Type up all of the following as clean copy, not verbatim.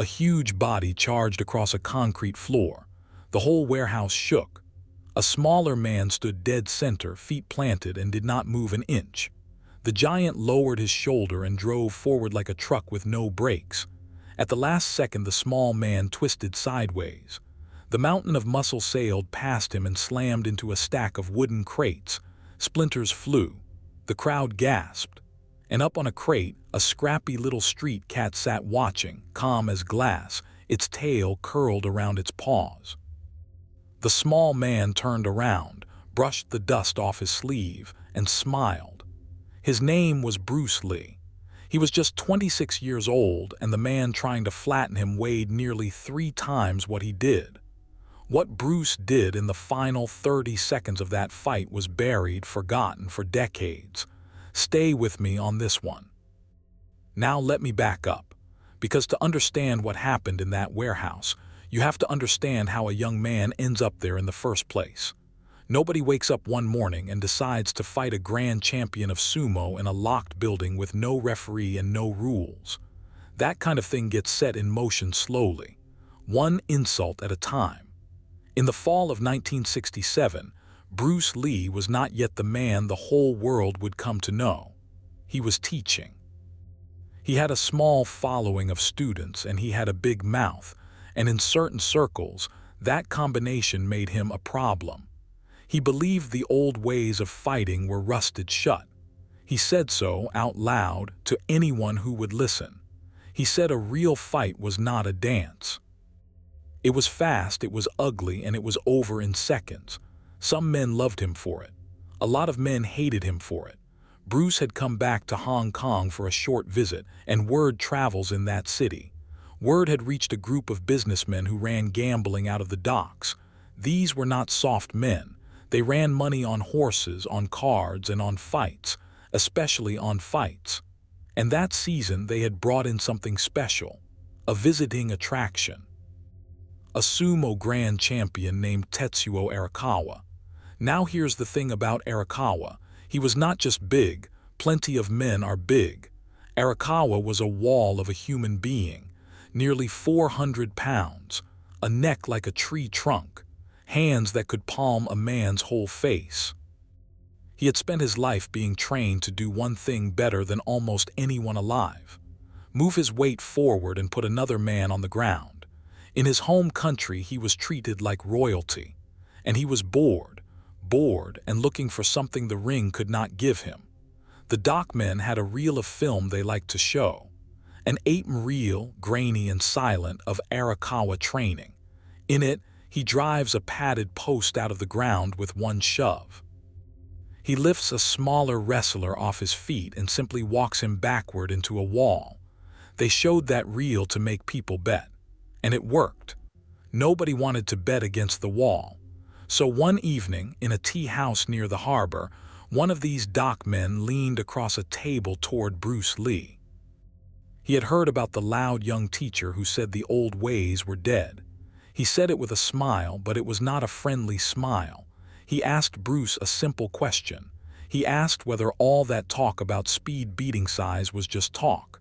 A huge body charged across a concrete floor. The whole warehouse shook. A smaller man stood dead center, feet planted, and did not move an inch. The giant lowered his shoulder and drove forward like a truck with no brakes. At the last second, the small man twisted sideways. The mountain of muscle sailed past him and slammed into a stack of wooden crates. Splinters flew. The crowd gasped. And up on a crate, a scrappy little street cat sat watching, calm as glass, its tail curled around its paws. The small man turned around, brushed the dust off his sleeve, and smiled. His name was Bruce Lee. He was just 26 years old, and the man trying to flatten him weighed nearly 3 times what he did. What Bruce did in the final 30 seconds of that fight was buried, forgotten for decades. Stay with me on this one. Now let me back up, because to understand what happened in that warehouse, you have to understand how a young man ends up there in the first place. Nobody wakes up one morning and decides to fight a grand champion of sumo in a locked building with no referee and no rules. That kind of thing gets set in motion slowly, one insult at a time. In the fall of 1967, Bruce Lee was not yet the man the whole world would come to know. He was teaching. He had a small following of students and he had a big mouth, and in certain circles, that combination made him a problem. He believed the old ways of fighting were rusted shut. He said so out loud to anyone who would listen. He said a real fight was not a dance. It was fast, it was ugly, and it was over in seconds. Some men loved him for it. A lot of men hated him for it. Bruce had come back to Hong Kong for a short visit, and word travels in that city. Word had reached a group of businessmen who ran gambling out of the docks. These were not soft men. They ran money on horses, on cards, and on fights, especially on fights. And that season they had brought in something special, a visiting attraction. A sumo grand champion named Tetsuo Arakawa. Now here's the thing about Arakawa. He was not just big. Plenty of men are big. Arakawa was a wall of a human being, nearly 400 pounds, a neck like a tree trunk, hands that could palm a man's whole face. He had spent his life being trained to do one thing better than almost anyone alive: move his weight forward and put another man on the ground. In his home country, he was treated like royalty, and he was bored and looking for something the ring could not give him. The dockmen had a reel of film they liked to show, an 8-reel, grainy and silent, of Arakawa training. In it, he drives a padded post out of the ground with one shove. He lifts a smaller wrestler off his feet and simply walks him backward into a wall. They showed that reel to make people bet, and it worked. Nobody wanted to bet against the wall. So one evening, in a tea house near the harbor, one of these dockmen leaned across a table toward Bruce Lee. He had heard about the loud young teacher who said the old ways were dead. He said it with a smile, but it was not a friendly smile. He asked Bruce a simple question. He asked whether all that talk about speed beating size was just talk,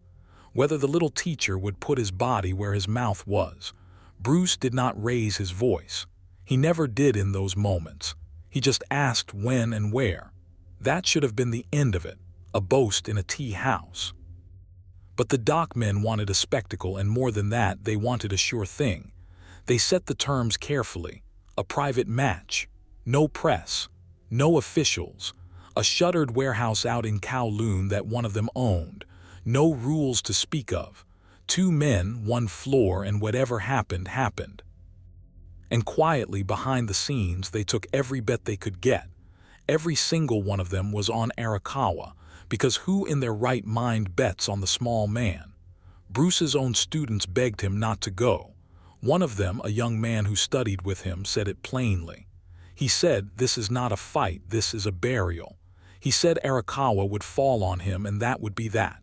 whether the little teacher would put his body where his mouth was. Bruce did not raise his voice. He never did in those moments. He just asked when and where. That should have been the end of it, a boast in a tea house. But the dockmen wanted a spectacle, and more than that, they wanted a sure thing. They set the terms carefully. A private match. No press. No officials. A shuttered warehouse out in Kowloon that one of them owned. No rules to speak of. 2 men, 1 floor, and whatever happened, happened. And quietly behind the scenes, they took every bet they could get. Every single one of them was on Arakawa, because who in their right mind bets on the small man? Bruce's own students begged him not to go. One of them, a young man who studied with him, said it plainly. He said, "This is not a fight, this is a burial." He said Arakawa would fall on him, and that would be that.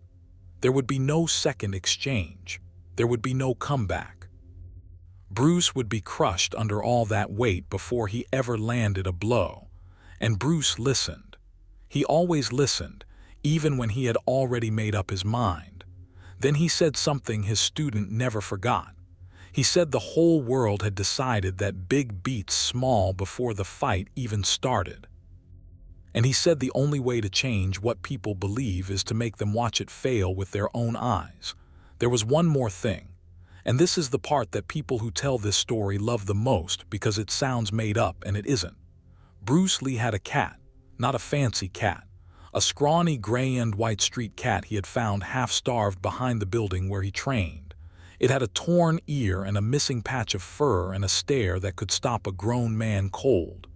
There would be no second exchange. There would be no comeback. Bruce would be crushed under all that weight before he ever landed a blow. And Bruce listened. He always listened, even when he had already made up his mind. Then he said something his student never forgot. He said the whole world had decided that big beats small before the fight even started. And he said the only way to change what people believe is to make them watch it fail with their own eyes. There was one more thing, and this is the part that people who tell this story love the most because it sounds made up and it isn't. Bruce Lee had a cat, not a fancy cat, a scrawny gray and white street cat he had found half-starved behind the building where he trained. It had a torn ear and a missing patch of fur and a stare that could stop a grown man cold.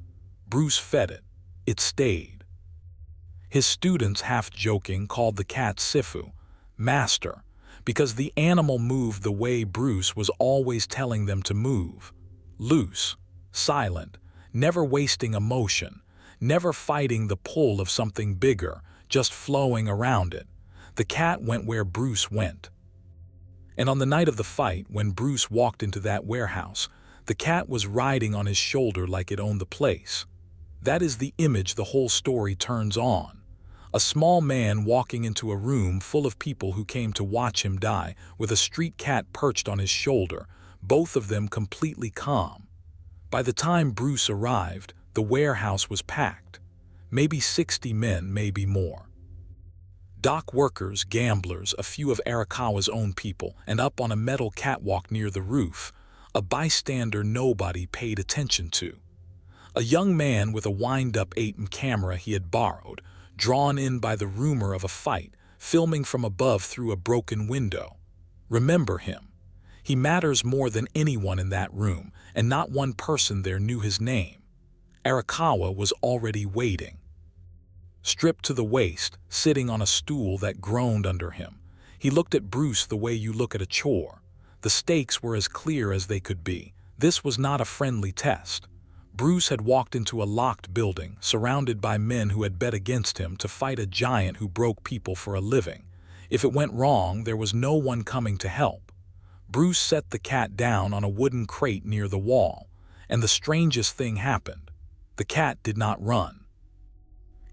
Bruce fed it. It stayed. His students, half-joking, called the cat Sifu, master, because the animal moved the way Bruce was always telling them to move. Loose, silent, never wasting emotion, never fighting the pull of something bigger, just flowing around it. The cat went where Bruce went. And on the night of the fight, when Bruce walked into that warehouse, the cat was riding on his shoulder like it owned the place. That is the image the whole story turns on. A small man walking into a room full of people who came to watch him die, with a street cat perched on his shoulder, both of them completely calm. By the time Bruce arrived, the warehouse was packed. Maybe 60 men, maybe more. Dock workers, gamblers, a few of Arakawa's own people, and up on a metal catwalk near the roof, a bystander nobody paid attention to. A young man with a wind-up 8mm camera he had borrowed, drawn in by the rumor of a fight, filming from above through a broken window. Remember him. He matters more than anyone in that room, and not one person there knew his name. Arakawa was already waiting. Stripped to the waist, sitting on a stool that groaned under him, he looked at Bruce the way you look at a chore. The stakes were as clear as they could be. This was not a friendly test. Bruce had walked into a locked building, surrounded by men who had bet against him to fight a giant who broke people for a living. If it went wrong, there was no one coming to help. Bruce set the cat down on a wooden crate near the wall, and the strangest thing happened. The cat did not run.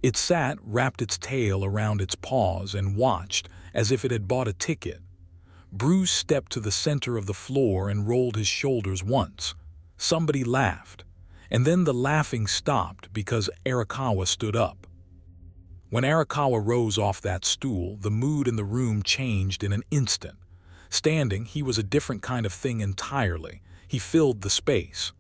It sat, wrapped its tail around its paws, and watched, as if it had bought a ticket. Bruce stepped to the center of the floor and rolled his shoulders once. Somebody laughed. And then the laughing stopped because Arakawa stood up. When Arakawa rose off that stool, the mood in the room changed in an instant. Standing, he was a different kind of thing entirely. He filled the space.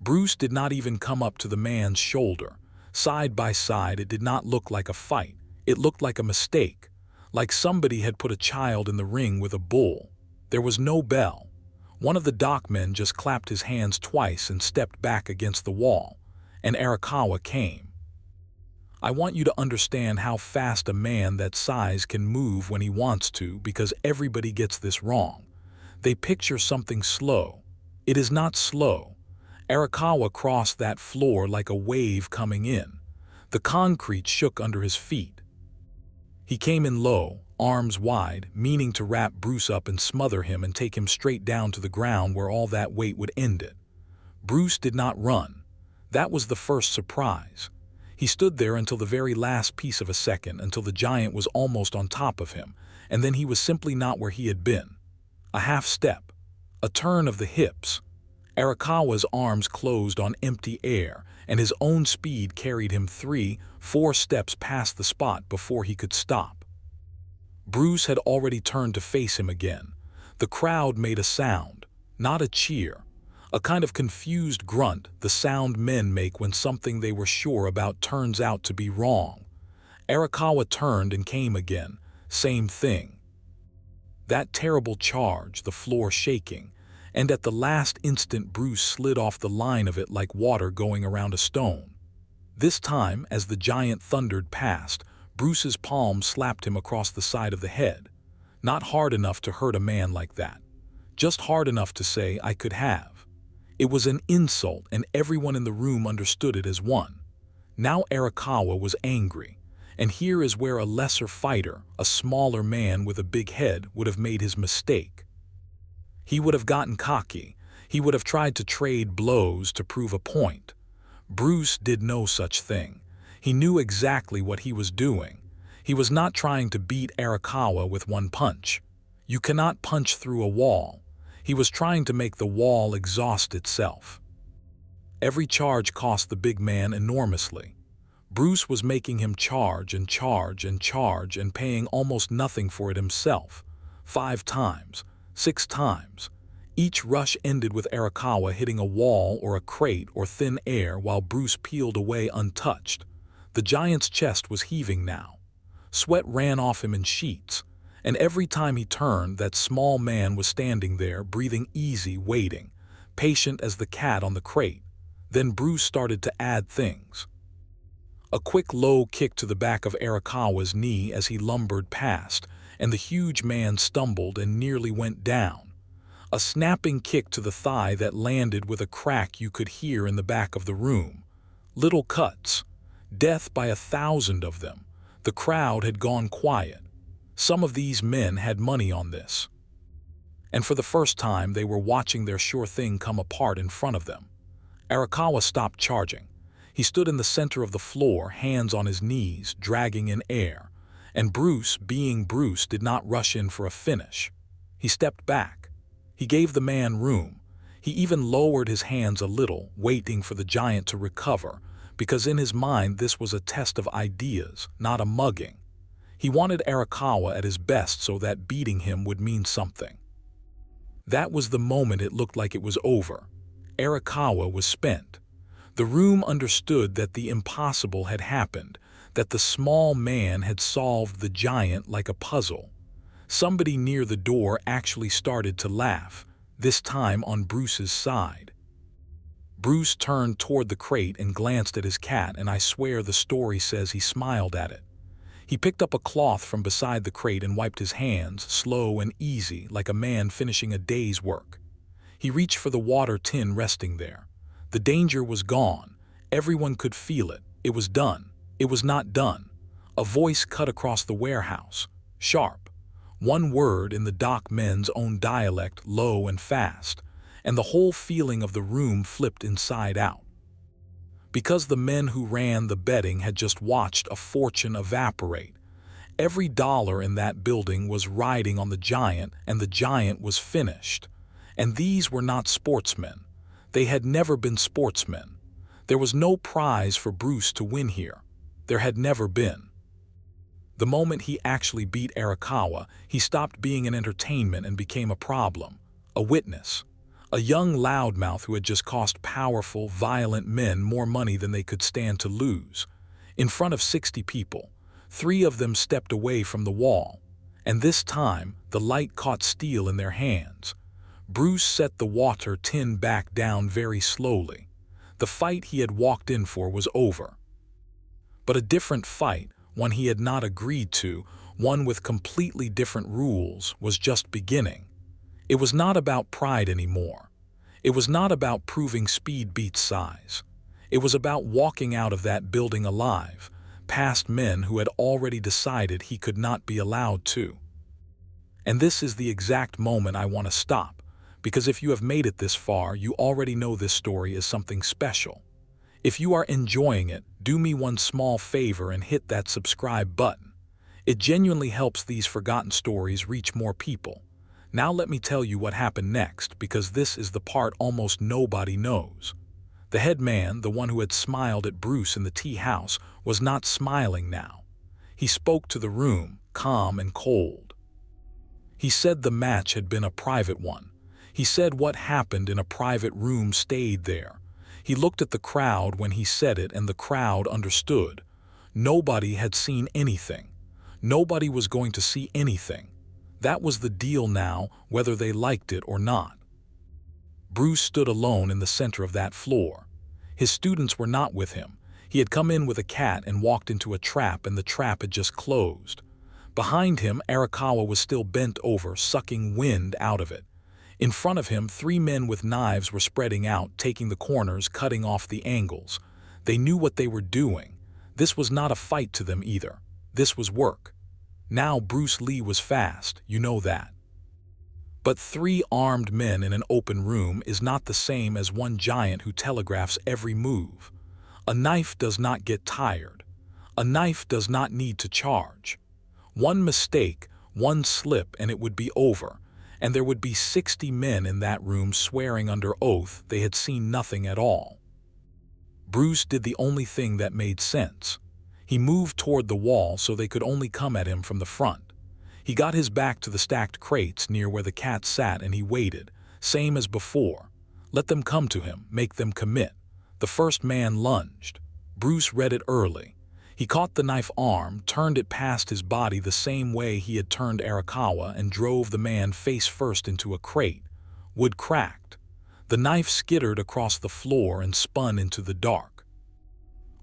Bruce did not even come up to the man's shoulder. Side by side, it did not look like a fight. It looked like a mistake, like somebody had put a child in the ring with a bull. There was no bell. One of the dockmen just clapped his hands twice and stepped back against the wall, and Arakawa came. I want you to understand how fast a man that size can move when he wants to, because everybody gets this wrong. They picture something slow. It is not slow. Arakawa crossed that floor like a wave coming in. The concrete shook under his feet. He came in low, arms wide, meaning to wrap Bruce up and smother him and take him straight down to the ground where all that weight would end it. Bruce did not run. That was the first surprise. He stood there until the very last piece of a second, until the giant was almost on top of him, and then he was simply not where he had been. A half step, a turn of the hips. Arakawa's arms closed on empty air, and his own speed carried him 3-4 steps past the spot before he could stop. Bruce had already turned to face him again. The crowd made a sound, not a cheer, a kind of confused grunt, the sound men make when something they were sure about turns out to be wrong. Arakawa turned and came again, same thing. That terrible charge, the floor shaking, and at the last instant Bruce slid off the line of it like water going around a stone. This time, as the giant thundered past, Bruce's palm slapped him across the side of the head. Not hard enough to hurt a man like that. Just hard enough to say, I could have. It was an insult, and everyone in the room understood it as one. Now Arakawa was angry, and here is where a lesser fighter, a smaller man with a big head, would have made his mistake. He would have gotten cocky. He would have tried to trade blows to prove a point. Bruce did no such thing. He knew exactly what he was doing. He was not trying to beat Arakawa with one punch. You cannot punch through a wall. He was trying to make the wall exhaust itself. Every charge cost the big man enormously. Bruce was making him charge and charge and charge and paying almost nothing for it himself. 5 times, 6 times. Each rush ended with Arakawa hitting a wall or a crate or thin air while Bruce peeled away untouched. The giant's chest was heaving now. Sweat ran off him in sheets, and every time he turned, that small man was standing there, breathing easy, waiting, patient as the cat on the crate. Then Bruce started to add things. A quick low kick to the back of Arakawa's knee as he lumbered past, and the huge man stumbled and nearly went down. A snapping kick to the thigh that landed with a crack you could hear in the back of the room. Little cuts. Death by 1,000 of them. The crowd had gone quiet. Some of these men had money on this. And for the first time, they were watching their sure thing come apart in front of them. Arakawa stopped charging. He stood in the center of the floor, hands on his knees, dragging in air. And Bruce, being Bruce, did not rush in for a finish. He stepped back. He gave the man room. He even lowered his hands a little, waiting for the giant to recover, because in his mind this was a test of ideas, not a mugging. He wanted Arakawa at his best so that beating him would mean something. That was the moment it looked like it was over. Arakawa was spent. The room understood that the impossible had happened, that the small man had solved the giant like a puzzle. Somebody near the door actually started to laugh, this time on Bruce's side. Bruce turned toward the crate and glanced at his cat, and I swear the story says he smiled at it. He picked up a cloth from beside the crate and wiped his hands, slow and easy, like a man finishing a day's work. He reached for the water tin resting there. The danger was gone. Everyone could feel it. It was done. It was not done. A voice cut across the warehouse, sharp. One word in the dock men's own dialect, low and fast, and the whole feeling of the room flipped inside out. Because the men who ran the betting had just watched a fortune evaporate. Every dollar in that building was riding on the giant, and the giant was finished. And these were not sportsmen. They had never been sportsmen. There was no prize for Bruce to win here. There had never been. The moment he actually beat Arakawa, he stopped being an entertainment and became a problem, a witness. A young loudmouth who had just cost powerful, violent men more money than they could stand to lose. In front of 60 people, 3 of them stepped away from the wall, and this time the light caught steel in their hands. Bruce set the water tin back down very slowly. The fight he had walked in for was over. But a different fight, one he had not agreed to, one with completely different rules, was just beginning. It was not about pride anymore. It was not about proving speed beats size. It was about walking out of that building alive, past men who had already decided he could not be allowed to. And this is the exact moment I want to stop, because if you have made it this far, you already know this story is something special. If you are enjoying it, do me one small favor and hit that subscribe button. It genuinely helps these forgotten stories reach more people. Now let me tell you what happened next, because this is the part almost nobody knows. The head man, the one who had smiled at Bruce in the tea house, was not smiling now. He spoke to the room, calm and cold. He said the match had been a private one. He said what happened in a private room stayed there. He looked at the crowd when he said it, and the crowd understood. Nobody had seen anything. Nobody was going to see anything. That was the deal now, whether they liked it or not. Bruce stood alone in the center of that floor. His students were not with him. He had come in with a cat and walked into a trap, and the trap had just closed. Behind him, Arakawa was still bent over, sucking wind out of it. In front of him, 3 men with knives were spreading out, taking the corners, cutting off the angles. They knew what they were doing. This was not a fight to them either. This was work. Now Bruce Lee was fast, you know that. But 3 armed men in an open room is not the same as one giant who telegraphs every move. A knife does not get tired. A knife does not need to charge. One mistake, One slip and it would be over, and there would be 60 men in that room swearing under oath they had seen nothing at all. Bruce did the only thing that made sense. He moved toward the wall so they could only come at him from the front. He got his back to the stacked crates near where the cat sat and he waited, same as before. Let them come to him, make them commit. The first man lunged. Bruce read it early. He caught the knife arm, turned it past his body the same way he had turned Arakawa, and drove the man face first into a crate. Wood cracked. The knife skittered across the floor and spun into the dark.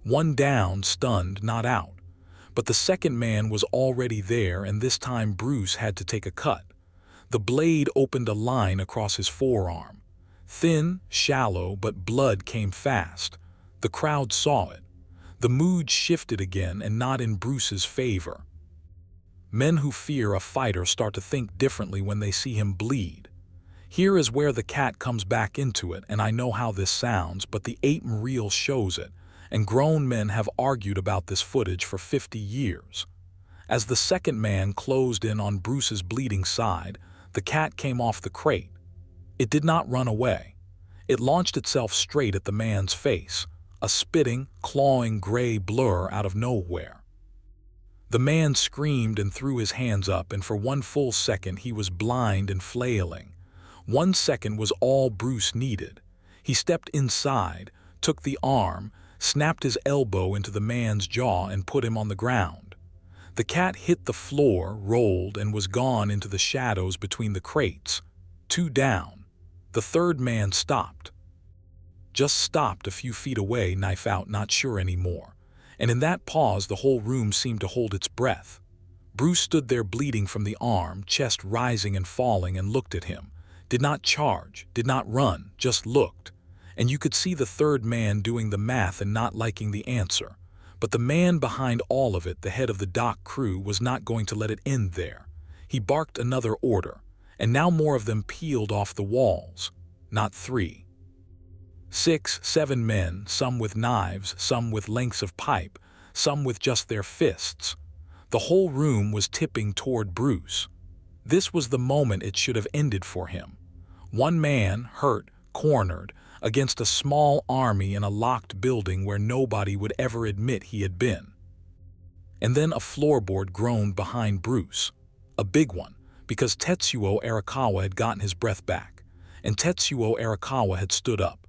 One down, stunned, not out. But the second man was already there, and this time Bruce had to take a cut. The blade opened a line across his forearm. Thin, shallow, but blood came fast. The crowd saw it. The mood shifted again, and not in Bruce's favor. Men who fear a fighter start to think differently when they see him bleed. Here is where the cat comes back into it, and I know how this sounds, but the 8mm reel shows it, and grown men have argued about this footage for 50 years. As the second man closed in on Bruce's bleeding side, the cat came off the crate. It did not run away. It launched itself straight at the man's face, a spitting, clawing gray blur out of nowhere. The man screamed and threw his hands up, and for one full second he was blind and flailing. 1 second was all Bruce needed. He stepped inside, took the arm, snapped his elbow into the man's jaw and put him on the ground. The cat hit the floor, rolled, and was gone into the shadows between the crates. 2 down. The third man stopped. Just stopped a few feet away, knife out, not sure anymore. And in that pause the whole room seemed to hold its breath. Bruce stood there bleeding from the arm, chest rising and falling, and looked at him. Did not charge, did not run, just looked. And you could see the third man doing the math and not liking the answer. But the man behind all of it, the head of the dock crew, was not going to let it end there. He barked another order, and now more of them peeled off the walls. Not 3. 6, 7 men, some with knives, some with lengths of pipe, some with just their fists. The whole room was tipping toward Bruce. This was the moment it should have ended for him. One man, hurt, cornered, against a small army in a locked building where nobody would ever admit he had been. And then a floorboard groaned behind Bruce. A big one, because Tetsuo Arakawa had gotten his breath back, and Tetsuo Arakawa had stood up.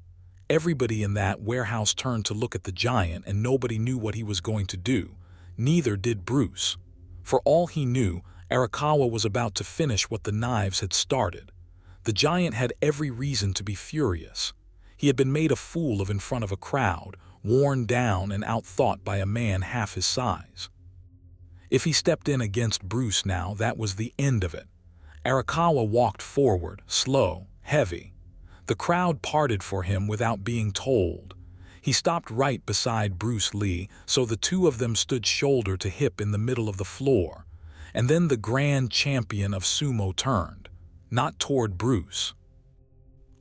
Everybody in that warehouse turned to look at the giant, and nobody knew what he was going to do. Neither did Bruce. For all he knew, Arakawa was about to finish what the knives had started. The giant had every reason to be furious. He had been made a fool of in front of a crowd, worn down and outthought by a man half his size. If he stepped in against Bruce now, that was the end of it. Arakawa walked forward, slow, heavy. The crowd parted for him without being told. He stopped right beside Bruce Lee, so the two of them stood shoulder to hip in the middle of the floor. And then the grand champion of sumo turned, not toward Bruce.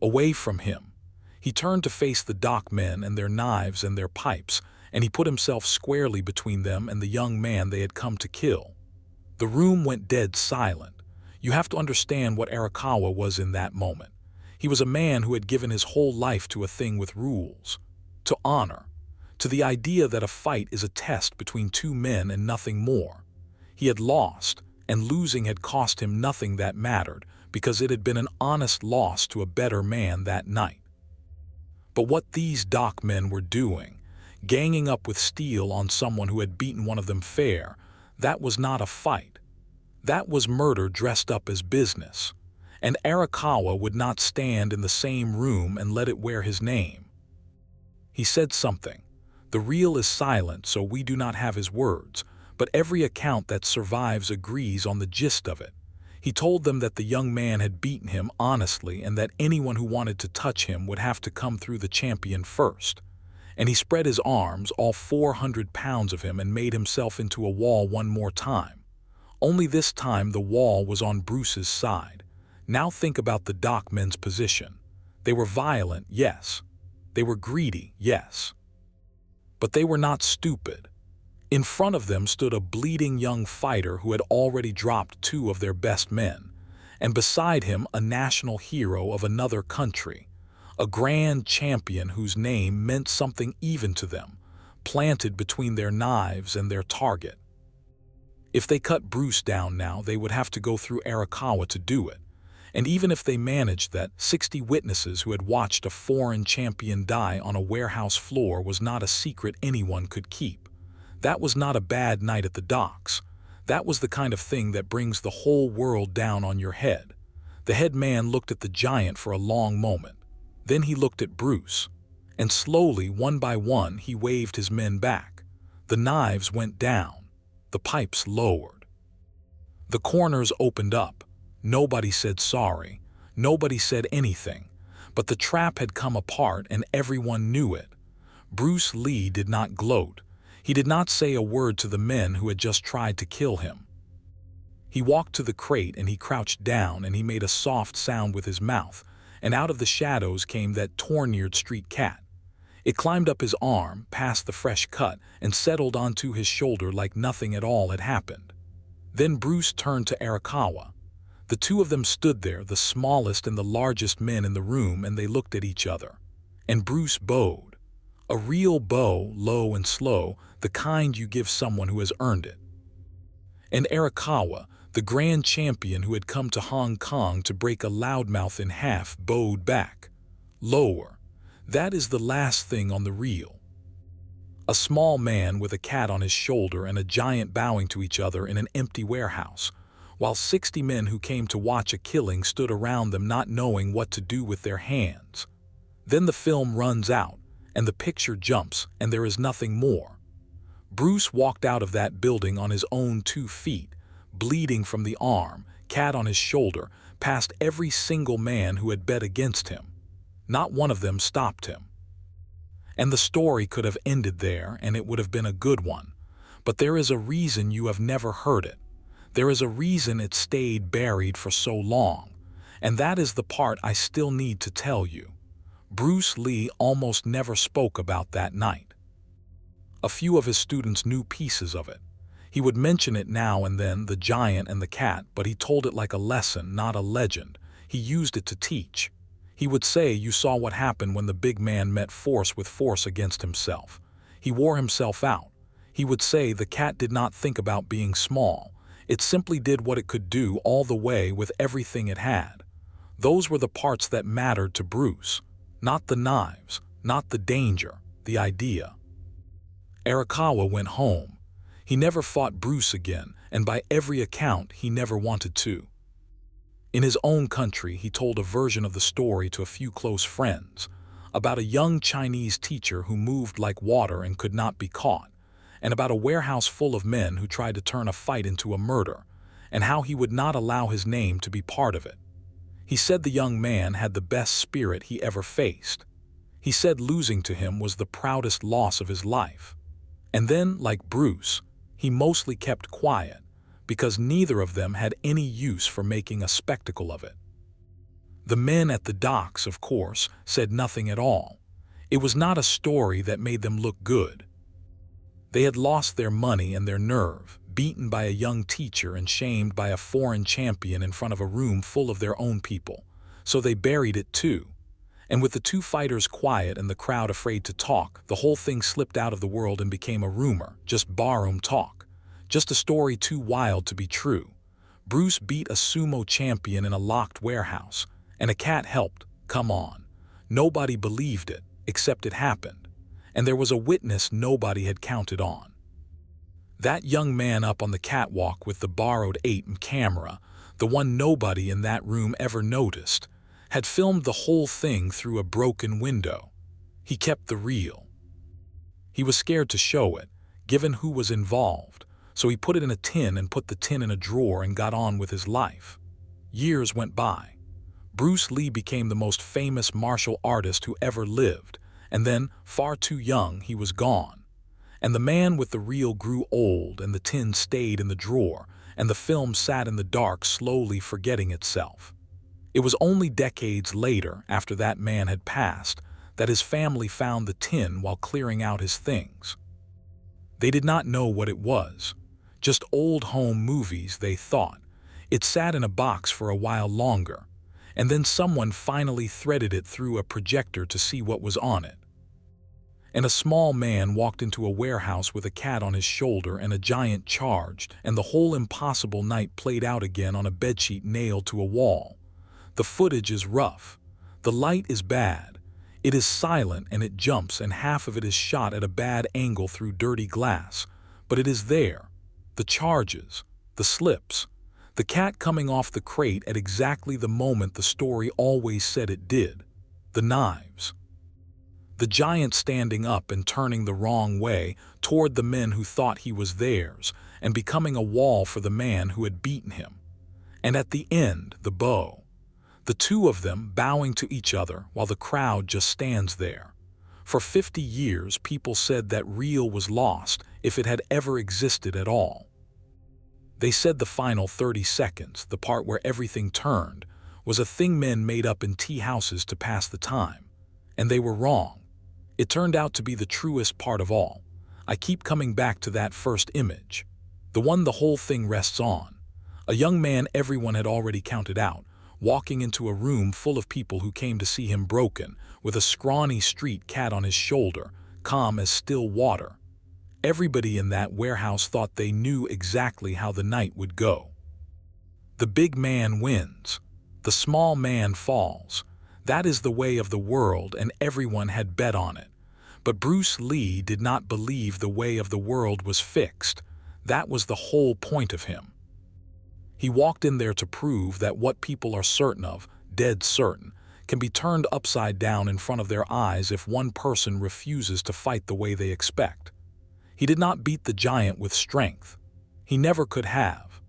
Away from him. He turned to face the dock men and their knives and their pipes, and he put himself squarely between them and the young man they had come to kill. The room went dead silent. You have to understand what Arakawa was in that moment. He was a man who had given his whole life to a thing with rules, to honor, to the idea that a fight is a test between 2 men and nothing more. He had lost, and losing had cost him nothing that mattered, because it had been an honest loss to a better man that night. But what these dock men were doing, ganging up with steel on someone who had beaten one of them fair, that was not a fight. That was murder dressed up as business. And Arakawa would not stand in the same room and let it wear his name. He said something. The reel is silent, so we do not have his words, but every account that survives agrees on the gist of it. He told them that the young man had beaten him honestly, and that anyone who wanted to touch him would have to come through the champion first. And he spread his arms, all 400 pounds of him, and made himself into a wall one more time. Only this time the wall was on Bruce's side. Now think about the dock men's position. They were violent, yes. They were greedy, yes. But they were not stupid. In front of them stood a bleeding young fighter who had already dropped two of their best men, and beside him a national hero of another country, a grand champion whose name meant something even to them, planted between their knives and their target. If they cut Bruce down now, they would have to go through Arakawa to do it. And even if they managed that, 60 witnesses who had watched a foreign champion die on a warehouse floor was not a secret anyone could keep. That was not a bad night at the docks. That was the kind of thing that brings the whole world down on your head. The head man looked at the giant for a long moment. Then he looked at Bruce. And slowly, one by one, he waved his men back. The knives went down. The pipes lowered. The corners opened up. Nobody said sorry. Nobody said anything. But the trap had come apart and everyone knew it. Bruce Lee did not gloat. He did not say a word to the men who had just tried to kill him. He walked to the crate and he crouched down and he made a soft sound with his mouth, and out of the shadows came that torn-eared street cat. It climbed up his arm, past the fresh cut, and settled onto his shoulder like nothing at all had happened. Then Bruce turned to Arakawa. The two of them stood there, the smallest and the largest men in the room, and they looked at each other. And Bruce bowed. A real bow, low and slow, the kind you give someone who has earned it. And Arakawa, the grand champion who had come to Hong Kong to break a loudmouth in half, bowed back. Lower. That is the last thing on the reel. A small man with a cat on his shoulder and a giant bowing to each other in an empty warehouse, while 60 men who came to watch a killing stood around them not knowing what to do with their hands. Then the film runs out, and the picture jumps, and there is nothing more. Bruce walked out of that building on his own 2 feet, bleeding from the arm, cat on his shoulder, past every single man who had bet against him. Not one of them stopped him. And the story could have ended there, and it would have been a good one. But there is a reason you have never heard it. There is a reason it stayed buried for so long. And that is the part I still need to tell you. Bruce Lee almost never spoke about that night. A few of his students knew pieces of it. He would mention it now and then, the giant and the cat, but he told it like a lesson, not a legend. He used it to teach. He would say, you saw what happened when the big man met force with force against himself. He wore himself out. He would say the cat did not think about being small. It simply did what it could do all the way with everything it had. Those were the parts that mattered to Bruce. Not the knives, not the danger, the idea. Arakawa went home. He never fought Bruce again, and by every account, he never wanted to. In his own country, he told a version of the story to a few close friends, about a young Chinese teacher who moved like water and could not be caught, and about a warehouse full of men who tried to turn a fight into a murder, and how he would not allow his name to be part of it. He said the young man had the best spirit he ever faced. He said losing to him was the proudest loss of his life. And then, like Bruce, he mostly kept quiet, because neither of them had any use for making a spectacle of it. The men at the docks, of course, said nothing at all. It was not a story that made them look good. They had lost their money and their nerve, beaten by a young teacher and shamed by a foreign champion in front of a room full of their own people. So they buried it too. And with the 2 fighters quiet and the crowd afraid to talk, the whole thing slipped out of the world and became a rumor, just barroom talk. Just a story too wild to be true. Bruce beat a sumo champion in a locked warehouse, and a cat helped. Come on. Nobody believed it, except it happened. And there was a witness nobody had counted on. That young man up on the catwalk with the borrowed 8mm camera, the one nobody in that room ever noticed, had filmed the whole thing through a broken window. He kept the reel. He was scared to show it, given who was involved. So he put it in a tin and put the tin in a drawer and got on with his life. Years went by. Bruce Lee became the most famous martial artist who ever lived, and then, far too young, he was gone. And the man with the reel grew old, and the tin stayed in the drawer, and the film sat in the dark, slowly forgetting itself. It was only decades later, after that man had passed, that his family found the tin while clearing out his things. They did not know what it was. Just old home movies, they thought. It sat in a box for a while longer, and then someone finally threaded it through a projector to see what was on it. And a small man walked into a warehouse with a cat on his shoulder, and a giant charged, and the whole impossible night played out again on a bedsheet nailed to a wall. The footage is rough. The light is bad. It is silent and it jumps, and half of it is shot at a bad angle through dirty glass. But it is there. The charges, the slips, the cat coming off the crate at exactly the moment the story always said it did. The knives. The giant standing up and turning the wrong way toward the men who thought he was theirs, and becoming a wall for the man who had beaten him. And at the end, the bow. The two of them bowing to each other while the crowd just stands there. For 50 years, people said that real was lost if it had ever existed at all. They said the final 30 seconds, the part where everything turned, was a thing men made up in tea houses to pass the time. And they were wrong. It turned out to be the truest part of all. I keep coming back to that first image, the one the whole thing rests on. A young man everyone had already counted out, walking into a room full of people who came to see him broken, with a scrawny street cat on his shoulder, calm as still water. Everybody in that warehouse thought they knew exactly how the night would go. The big man wins. The small man falls. That is the way of the world, and everyone had bet on it. But Bruce Lee did not believe the way of the world was fixed. That was the whole point of him. He walked in there to prove that what people are certain of, dead certain, can be turned upside down in front of their eyes if one person refuses to fight the way they expect. He did not beat the giant with strength. He never could have.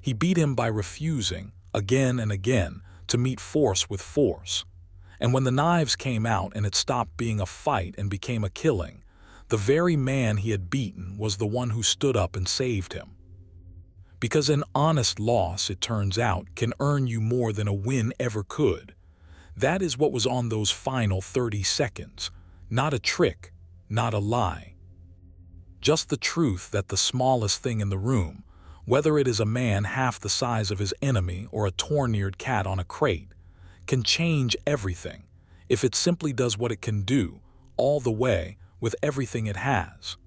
He beat him by refusing, again and again, to meet force with force. And when the knives came out and it stopped being a fight and became a killing, the very man he had beaten was the one who stood up and saved him. Because an honest loss, it turns out, can earn you more than a win ever could. That is what was on those final 30 seconds. Not a trick, not a lie. Just the truth that the smallest thing in the room, whether it is a man half the size of his enemy or a torn-eared cat on a crate, can change everything if it simply does what it can do, all the way, with everything it has.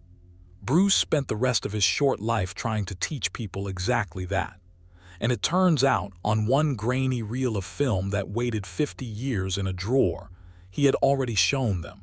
Bruce spent the rest of his short life trying to teach people exactly that. And it turns out, on one grainy reel of film that waited 50 years in a drawer, he had already shown them.